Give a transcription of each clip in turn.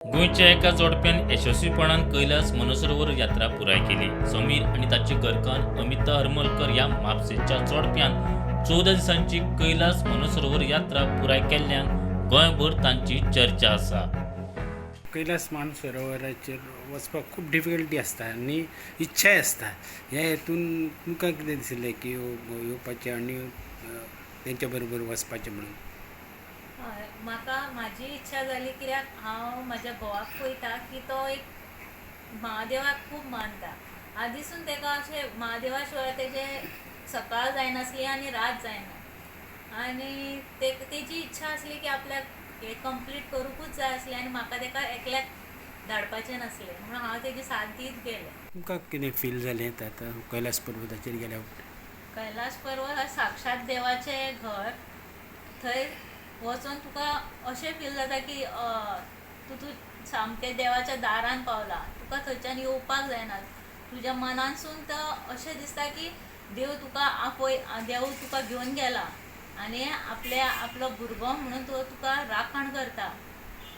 गोंयच्या एका जोडप्यान यशस्वीपणान कैलास मानसरोवर यात्रा पुराय केली. समीर आणि ताचे घरकान्न अमिता हरमलकर ह्या म्हापशेच्या जोडप्यान 14 दिसांची कैलास मानसरोवर यात्रा पुराय केल्ल्यान गोंयभर तांची चर्चा आसा. कैलास मानसरोवराचेर वचपाक खूब डिफिकल्टी आसता आनी इच्छाय आसता. ह्या हेतून तुमकां कितें दिसलें की येवपाचें आनी तेंच्या बरोबर वचपाचें म्हणून? हय, म्हाका म्हाजी इच्छा जाली कित्याक हांव म्हाज्या घोवाक पळयता की तो एक महादेवाक खूब मानता. आदीसून तेका अशें महादेवा शिवाय तेजें सकाळ जायनासली आनी रात जायना आनी तेजी इच्छा आसली की आपल्याक हें कंप्लीट करूंकूच जाय आसलें आनी म्हाका तेका एकल्याक धाडपाचें नासलें म्हणून हांव तेजी साथ दीत गेलें. तुमकां कितें फील जालें आतां कैलास पर्वताचेर गेल्या उपरांत? कैलास पर्वत हा साक्षात देवाचें घर. थंय वचून तुका अशें फील जाता की तूं सामकें देवाच्या दारान पावला. तुका थंयच्यान येवपाक जायना. तुज्या मनानसून तो अशें दिसता की देव तुका देव तुका घेवन गेला आनी आपलो भुरगो म्हणून तो तुका राखण करता.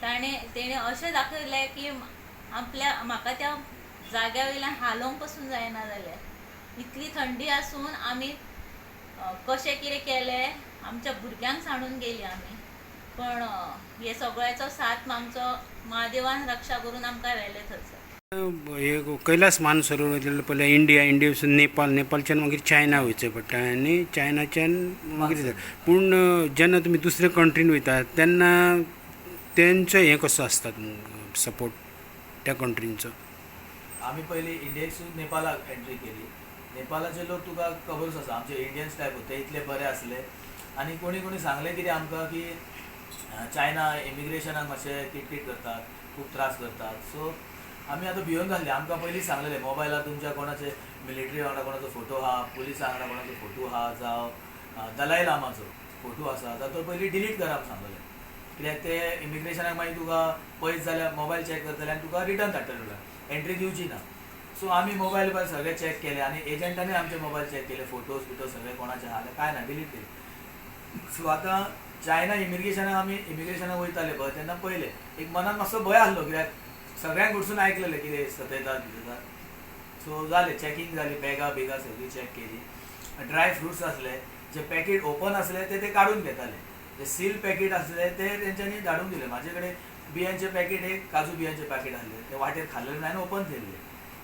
तेणें अशें दाखयलें की म्हाका त्या जाग्या वयल्यान हालोवंक पासून जायना जालें. इतली थंडी आसून आमी कशें कितें केलें, आमच्या भुरग्यांक सांडून गेलीं आमी. पण हे सगळ्याचो साथ आमचो महादेवान रक्षा करून आमकां व्हेलें थंयसर. हे कैलास मानसरोवर गेले पयलें इंडियेसून नेपाळच्यान मागीर चायना वयचें पडटा आनी चायनाच्यान मागीर पूण जेन्ना तुमी दुसऱ्या कंट्रीन वयता तेन्ना तेंचो हें कसो आसता सपोर्ट त्या कंट्रींचो? आमी पयलीं इंडियेसून नेपाळाक एंट्री केली. नेपाळाचे लोक तुका खबरूच आसा, आमचे इंडियन्स टायप होते, इतले बरे आसले. आनी कोणी सांगलें कितें आमकां की चायना इमिग्रेशनाक मातशें किटकीट करतात, खूब त्रास करतात. सो आमी आतां भिवन घाल्ले. आमकां पयलीं सांगलेलें मोबायलार तुमच्या कोणाचे मिलिटरी वांगडा कोणाचो फोटो आहा, पुलिसा वांगडा कोणाचो फोटो आहा, जावं दलाई लामाचो फोटो आसा जाल्यार तो पयलीं डिलीट करप सांगलेलें. कित्याक ते इमिग्रेशनाक मागीर तुका पयस जाल्यार मोबायल चॅक करतले आनी तुका रिटर्न धाडटले, एंट्री दिवची ना. सो आमी मोबायल सगळे चॅक केले आनी एजंटांनी आमचे मोबायल चॅक केले, फोटोज सगळे कोणाचे आहा काय ना, डिलीट केले. सो आतां चायना इमिग्रेशनाक वयताले पळय तेन्ना पयले एक मनान मातसो भंय आसलो, कित्याक सगळ्यांक कडसून आयकलेलें कितें सतयतात भिजतात. सो जालें, चॅकींग जाली, बॅगां सगळी चॅक केली. ड्राय फ्रुट्स आसले, जे पॅकेट ओपन आसले ते काडून घेताले. जे सील पॅकेट आसले ते तेंच्यांनी धाडून दिले. म्हाजे कडेन बियांचे पॅकेट, एक काजू बियांचे पॅकेट आसले, ते वाटेर खाल्लेले ना आनी ओपन केल्ले,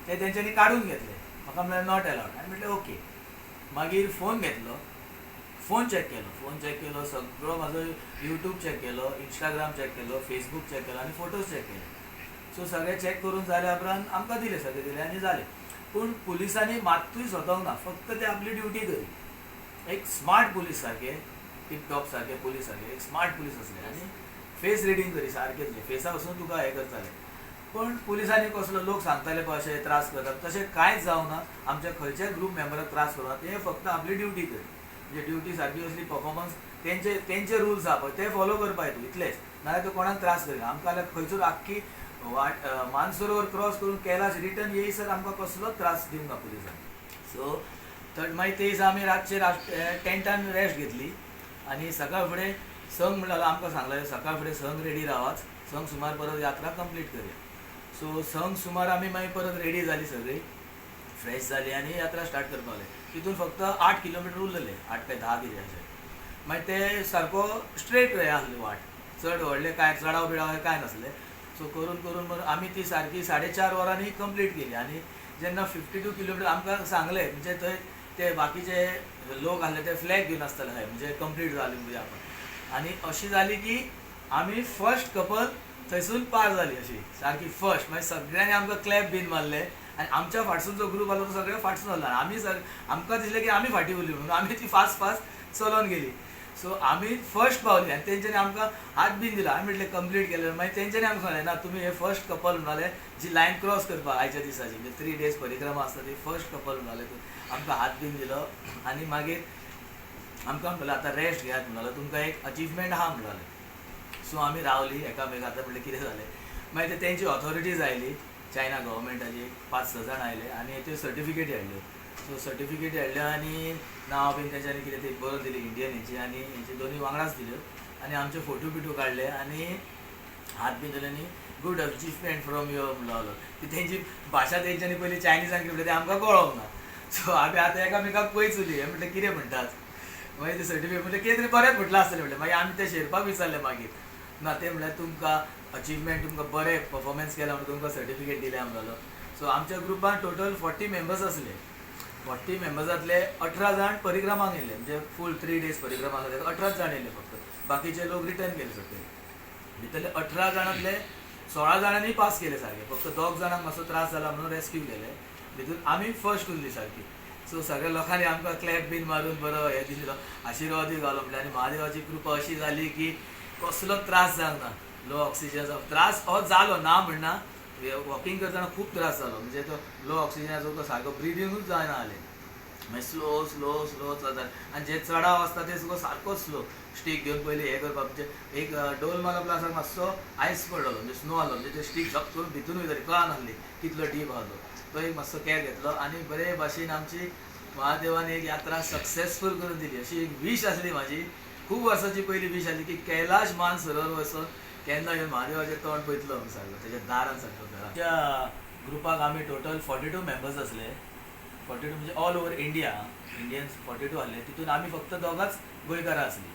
ते तेंच्यांनी काडून घेतले. म्हाका म्हणलें नॉट अलावड. हांवें म्हटलें ओके. मागीर फोन घेतलो, फोन चॅक केलो, सगळो म्हाजो यूट्यूब चॅक केलो, इंस्टाग्राम चॅक केलो, फेसबूक चॅक केलो आनी फोटोज चॅक केले. सो सगळें चॅक करून जाल्या उपरांत आमकां दिले, सगळें दिलें आनी जालें. पूण पुलिसांनी मात्तूय सोदोंक ना, फक्त ते आपली ड्युटी करी. एक स्मार्ट पुलीस सारके, टिपटॉप सारके पुलीस सारके, एक स्मार्ट पुलीस आसले आनी फेस रिडींग करी सारकें, फेसा वचून तुका हें करताले. पण पुलिसांनी कसलो लोक सांगताले पळय अशें त्रास करतात, तशें कांयच जावं ना. आमच्या खंयच्याच ग्रूप मेंबराक त्रास करूं ना. ते फक्त आपली ड्युटी करी, म्हणजे ड्युटी सारकी असली, परफॉर्मन्स तेंचे रुल्स आहा पळय ते फॉलो करपाक येतू, इतलेंच. नाजाल्यार तो कोणाक त्रास करिना. आमकां जाल्यार खंयचोच आख्खी मानसरोवर क्रॉस करून कैलास रिटर्न येयसर आमकां कसलोच त्रास दिवंक ना पुलिसांनी. सो मागीर ते दिसा आमी रातचे टेंटान रेस्ट घेतली आनी सकाळ फुडें संक म्हणलें आमकां सांगलें सकाळ फुडें संक रेडी रावाच, संक सुमार परत यात्रा कंप्लीट करया. सो संक सुमार आमी मागीर परत रेडी जाली, सगळी फ्रेश जाली आनी यात्रा स्टार्ट करपाक लागले. तितून फक्त 8 किलोमिटर उरलेले, 8 काय 10 कितें अशें. मागीर ते सारको स्ट्रेट वे आसली वाट, चड व्हडलें कांय चडाव बिडाव कांय नासलें. सो करून आमी ती सारकी 4.5 वरांनी कंप्लीट केली. आनी जेन्ना 52 किलोमिटर आमकां सांगलें, म्हणजे थंय ते बाकीचे लोक आसले ते फ्लॅग घेवन आसताले थंय, म्हणजे कंप्लीट जाली म्हणजे आपण. आनी अशी जाली की आमी फर्स्ट कपल थंयसून पार जाली, अशी सारकी फर्स्ट. मागीर सगळ्यांनी आमकां क्लॅप बीन मारले आनी आमच्या फाटसून जो ग्रूप आसलो तो सगळे फाटसून आसलो. आमी आमकां दिसलें की आमी फाटीं उरली म्हणून आमी ती फास्ट चलोवन गेली. सो आमी फर्स्ट पावली आनी तेंच्यांनी आमकां हात बीन दिलो. आमी म्हटलें कंप्लीट केलें. मागीर तेंच्यांनी आमकां सांगलें ना, तुमी हे फर्स्ट कपल म्हणले जी लायन क्रॉस करपाक आयच्या दिसाची, म्हणजे 3 days परिक्रमा आसता ती फर्स्ट कपल म्हणले. आमकां हात बीन दिलो आनी मागीर आमकां म्हणलें आतां रेस्ट घेयात म्हणलें, तुमकां एक अचिवमेंट आहा म्हणलें. सो आमी रावली एकामेक. आतां म्हणलें कितें जालें. मागीर तेंची ऑथॉरिटीज आयली, चायना गव्हर्मेंटाची 5-6 जाण आयले आनी त्यो सर्टिफिकेटी हाडल्यो. सो सर्टिफिकेट हाडल्यो आनी नांव बीन तेंच्यांनी कितें ती बरोवन दिली इंडियन हेंची आनी हेंची दोनी वांगडाच दिल्यो. आनी आमचे फोटो बिटो काडले आनी हात बीन दिले आनी गूड अचिवमेंट फ्रॉम युअर म्हणलो ती तेंची भाशा तेंच्यांनी पयलीं चायनिजान कितें ते आमकां कळोंक ना. सो आमी आतां एकामेकाक पयस उली म्हटलें कितें म्हणटात, मागीर ते सर्टिफिकेट म्हटलें कितें तरी बरेंच म्हटलें आसतलें म्हटलें. मागीर आमी ते शेरपाक विचारलें मागीर ना ते म्हणल्यार तुमकां अचिवमेंट तुमकां बरें परफॉर्मन्स केला म्हणून तुमकां सर्टिफिकेट दिलें म्हणलो. सो आमच्या ग्रुपान टोटल 40 मेंबर्स आसले. 40 मेंबर्सांतले 18 जाण परिक्रमाक येयले, म्हणजे फूल 3 days परिक्रमा आसले 18 जाण येयले फक्त. बाकीचे लोक रिटर्न केले सगळे. भितरले 18 जाणांतले 16 जाणांनी पास केले सारके. फक्त 2 जाणांक मातसो त्रास जाला म्हणून रेस्क्यू केले. तितून आमी फर्स्ट उरली सारकी. सो सगळ्या लोकांनी आमकां क्लॅप बीन मारून बरो हे दिलो, आशिर्वादूय घालो म्हणले. आनी महादेवाची कृपा अशी जाली की कसलो त्रास जावंक ना. लो ऑक्सिजनाचो त्रास हो जालो ना म्हणना, वॉकिंग करतना खूब त्रास जालो. म्हणजे तो लो ऑक्सिजनाचो तो सारको ब्रिदिंगूच जायना जालें. मागीर स्लो स्लो स्लो चलता. आनी जे चडाव आसता ते सुद्दां सारको स्लो. स्टीक घेवन पयलीं हे करपाक, म्हणजे एक डोल मारलो प्लासाक मातसो आयस पडलो, म्हणजे स्नो आलो, म्हणजे ते स्टीक झप करून भितून वयताली कळना नासली कितलो डीप आहा तो एक मातसो कॅर घेतलो. आनी बरे भाशेन आमची महादेवान एक यात्रा सक्सेसफूल करून दिली. अशी एक वीश आसली म्हाजी, खूब वर्सांची पयली वीश आसली की कैलाश मानसरोवर वचून केन्ना येवन महादेवाचें तोंड पळयतलो म्हणून सारको तेज्या दारान सारको घरा. त्या ग्रुपाक आमी टोटल 42 मेंबर्स आसले. 42 म्हणजे ऑल ओवर इंडिया इंडियन्स 42 आसले. तितून आमी फक्त दोगांच गोंयकारां आसली,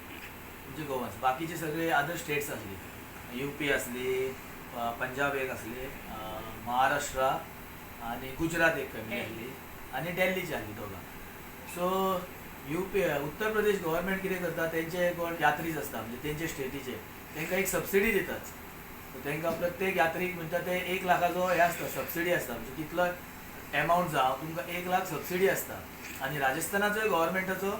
म्हणजे गोवन्स. बाकीचे सगळे अदर स्टेट्स आसली. UP आसली, पंजाब एक आसली, महाराष्ट्रा आनी गुजरात एक फॅमिली आसली, आनी दिल्लीची आसली दोगां. So UP Uttar Pradesh government कितें करता, तेंचे कोण यात्रीज आसता म्हणजे तेंचे स्टेटीचे तांकां एक सबसिडी दितात. सो तांकां प्रत्येक यात्रीक म्हणटा ते 1 लाखाचो हे आसता, सबसिडी आसता. म्हणजे कितलो एमावंट जावं तुमकां 1 लाख सबसिडी आसता. आनी राजस्थानाचोय गव्हर्मेंटाचो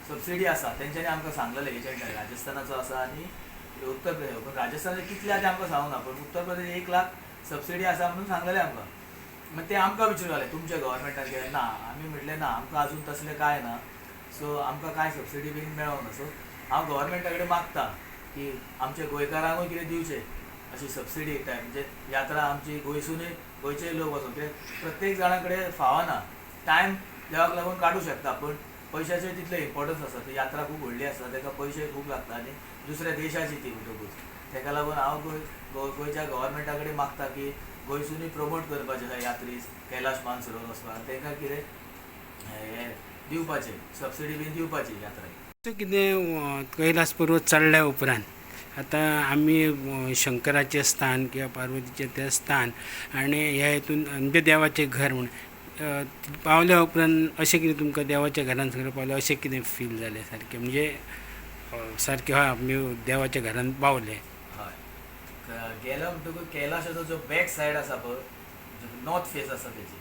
सबसिडी आसा. तेंच्यांनी आमकां सांगलेलें एजंटांनी राजस्थानाचो आसा आनी उत्तर प्रदेश. पूण राजस्थानाचे कितले आसा ते आमकां सांगूंक ना, पूण उत्तर प्रदेश 1 लाख सबसिडी आसा म्हणून सांगलेलें आमकां. मागीर ते आमकां विचारलें तुमच्या गव्हर्मेंटान कितें ना. आमी म्हटलें ना, आमकां अजून तसलें कांय ना. सो आमकां कांय सबसिडी बीन मेळोंक ना. सो हांव गव्हर्मेंटा कडेन मागता की आमच्या गोंयकारांकूय कितें दिवचें अशी सबसिडी टायप. म्हणजे यात्रा आमची गोंयसूनय गोंयचे लोक वचून, कित्याक प्रत्येक जाणा कडेन फावना. टायम देवाक लागून काडूं शकता, पूण पयशाचें तितलें इम्पॉर्टन्स आसा. ती यात्रा खूब व्हडली आसता, ताका पयशे खूब लागता आनी दुसऱ्या देशाची ती म्हणटकूच. ताका लागून हांव गोंयच्या गव्हर्मेंटा कडेन मागता की गोंयसूनय प्रमोट करपाचें ह्या यात्रीक कैलाश मानसरोवर वचपाक. तांकां कितें हें दिवपाचें, सबसिडी बीन दिवपाची यात्रेक. असं कितें कैलास पर्वत चडल्या उपरांत आतां आमी शंकराचें स्थान किंवा पार्वतीचें तें स्थान आनी ह्या हितून म्हणजे देवाचें घर म्हण पावल्या उपरांत अशें कितें तुमकां देवाच्या घरान सगळें पावलें अशें कितें फील जालें सारकें, म्हणजे सारकें हय आमी देवाच्या घरान पावले. हय गेलो म्हणटकूच कैलाशाचो जो बॅक सायड आसा पळय, नॉर्थ फेस आसा तेजी,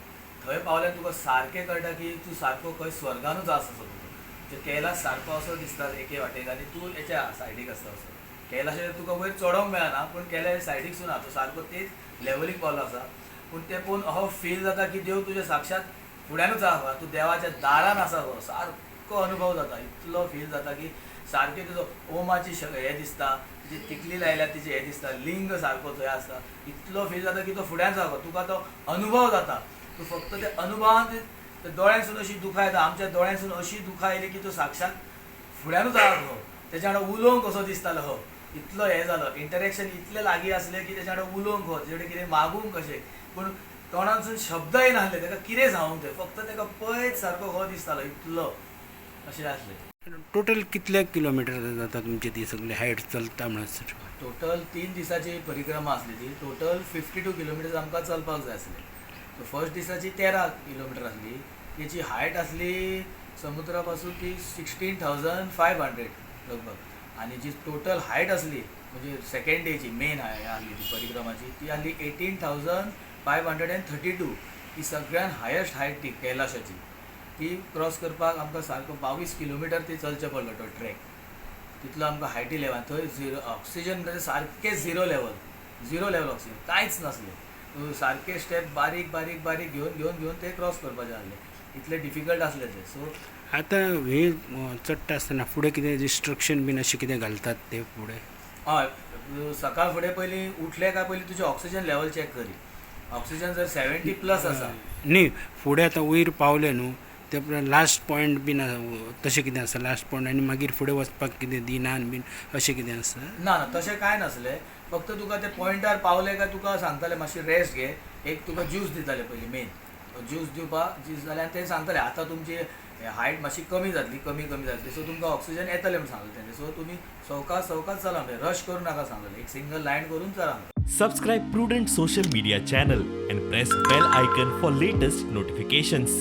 थंय पावल्यार तुका सारकें कळटा की तूं सारको खंय स्वर्गानूच आसा असो. म्हणजे कैलास सारको असो दिसता एके वाटेक आनी तूं हेच्या सायडीक आसता असो. कैलाशाचेर तुका वयर चडोंक मेळना, पूण कैलाश सायडीकसून आहा, तूं सारको तेच लेवलीक पावलो आसा. पूण तें पळोवन अहो फील जाता की देव तुज्या साक्षात फुड्यानूच आहा, तूं देवाच्या दारान आसा गो. सारको अनुभव जाता, इतलो फील जाता की सारकें तुजो ओमाची हे दिसता, जी तिकली लायल्या तिचे हे दिसता, लिंग सारको थंय आसता. इतलो फील जाता की तो फुड्यान जागो, तुका तो अनुभव जाता. तूं फक्त ते अनुभवान ते दोळ्यांसून अशी दुखां येता, आमच्या दोळ्यांसून अशी दुखां येयली की तो साक्षात फुड्यानूच आहा हो. तेच्या वांगडा उलोवंक कसो दिसतालो हो, इतलो हे जालो. इंटरेक्शन इतलें लागीं आसलें की तेच्या वांगडा उलोवंक हो, तेचे कडेन कितें मागूंक कशें, पूण तोंडांतसून शब्द येनासले, ताका कितें सांगूंक तें फक्त ताका पळयत सारको हो दिसतालो, इतलो अशें आसलें. टोटल कितले किलोमिटर जाता तुमची ती सगळी हायट चलता म्हणसर? टोटल 3 दिसाची परिक्रमा आसली ती. टोटल 52 किलोमिटर्स आमकां चलपाक जाय आसले. सो फर्स्ट दिसाची 13 किलोमिटर आसली. तेची हायट आसली समुद्रा पासून ती 16,500 लगभग. आनी जी टोटल हायट आसली म्हणजे सेकंड डेची मेन आसली ती परिक्रमाची, ती आसली 18,532. ती सगळ्यान हायस्ट हायट ती कैलाशाची. ती क्रॉस करपाक आमकां सारको 22 किलोमिटर ती चलचें पडलो तो ट्रॅक. तितलो आमकां हायटी लेवल. थंय झिरो ऑक्सिजन म्हणजे सारकें झिरो लेवल ऑक्सिजन कांयच नासलें. सारके स्टेप बारीक बारीक बारीक घेवन ते क्रॉस करपाचें आसलें. इतलें डिफिकल्ट आसलें तें. सो आतां हे चडटा आसतना फुडें कितें रिस्ट्रिक्शन बीन अशें कितें घालतात ते फुडें? हय, सकाळ फुडें पयलीं उठले काय पयलीं तुजें ऑक्सिजन लेवल चॅक करी. ऑक्सिजन जर 70+ आसा न्ही, फुडें आतां वयर पावले न्हू ते लास्ट पॉयंट बीन तशें कितें आसा लास्ट पॉयंट, आनी मागीर फुडें वचपाक कितें दिनान बीन अशें कितें आसा? ना तशें कांय नासलें. फक्त तुका ते पॉयंटार पावले काय तुका सांगताले मातशी रेस्ट घे, एक तुका ज्यूस दिताले पयलीं मेन ज्यूस दिवपाक ज्यूस जाल्यार ते सांगताले आतां तुमची हायट मातशी कमी जातली सो तुमकां ऑक्सिजन येतले म्हणून सांगलें तेणे. सो तुमी सवकास चला म्हणजे रश करू नाका सांगलें, एक सिंगल लायन करून चला. Subscribe Prudent social media channel and press bell icon for latest notifications.